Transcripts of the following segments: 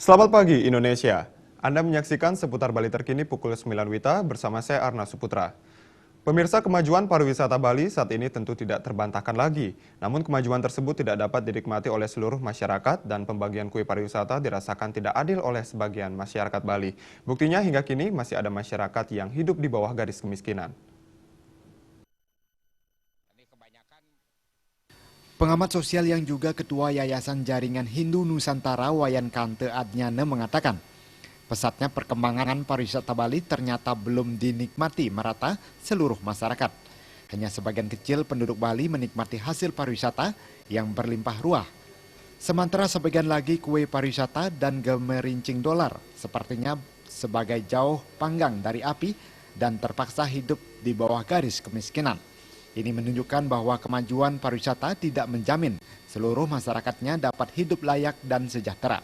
Selamat pagi Indonesia. Anda menyaksikan seputar Bali terkini pukul 9 WITA bersama saya Arna Suputra. Pemirsa, kemajuan pariwisata Bali saat ini tentu tidak terbantahkan lagi. Namun kemajuan tersebut tidak dapat dinikmati oleh seluruh masyarakat dan pembagian kue pariwisata dirasakan tidak adil oleh sebagian masyarakat Bali. Buktinya hingga kini masih ada masyarakat yang hidup di bawah garis kemiskinan. Pengamat sosial yang juga Ketua Yayasan Jaringan Hindu Nusantara Wayan Kante Adnyana mengatakan, pesatnya perkembangan pariwisata Bali ternyata belum dinikmati merata seluruh masyarakat. Hanya sebagian kecil penduduk Bali menikmati hasil pariwisata yang berlimpah ruah. Sementara sebagian lagi kue pariwisata dan gemerincing dolar sepertinya sebagai jauh panggang dari api dan terpaksa hidup di bawah garis kemiskinan. Ini menunjukkan bahwa kemajuan pariwisata tidak menjamin seluruh masyarakatnya dapat hidup layak dan sejahtera.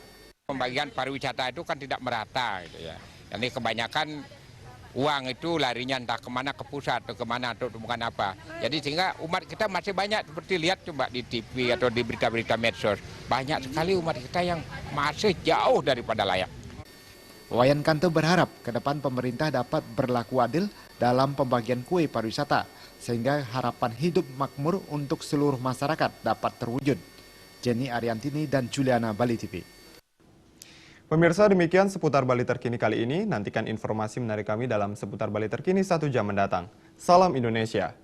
Pembagian pariwisata itu kan tidak merata gitu ya. Jadi kebanyakan uang itu larinya entah kemana, ke pusat atau kemana atau bukan apa. Jadi sehingga umat kita masih banyak seperti lihat coba di TV atau di berita-berita medsos. Banyak sekali umat kita yang masih jauh daripada layak. Wayan Kante berharap ke depan pemerintah dapat berlaku adil dalam pembagian kue pariwisata, sehingga harapan hidup makmur untuk seluruh masyarakat dapat terwujud. Jenny Ariantini dan Juliana, Bali TV. Pemirsa, demikian seputar Bali terkini kali ini. Nantikan informasi menarik kami dalam seputar Bali terkini 1 jam mendatang. Salam Indonesia.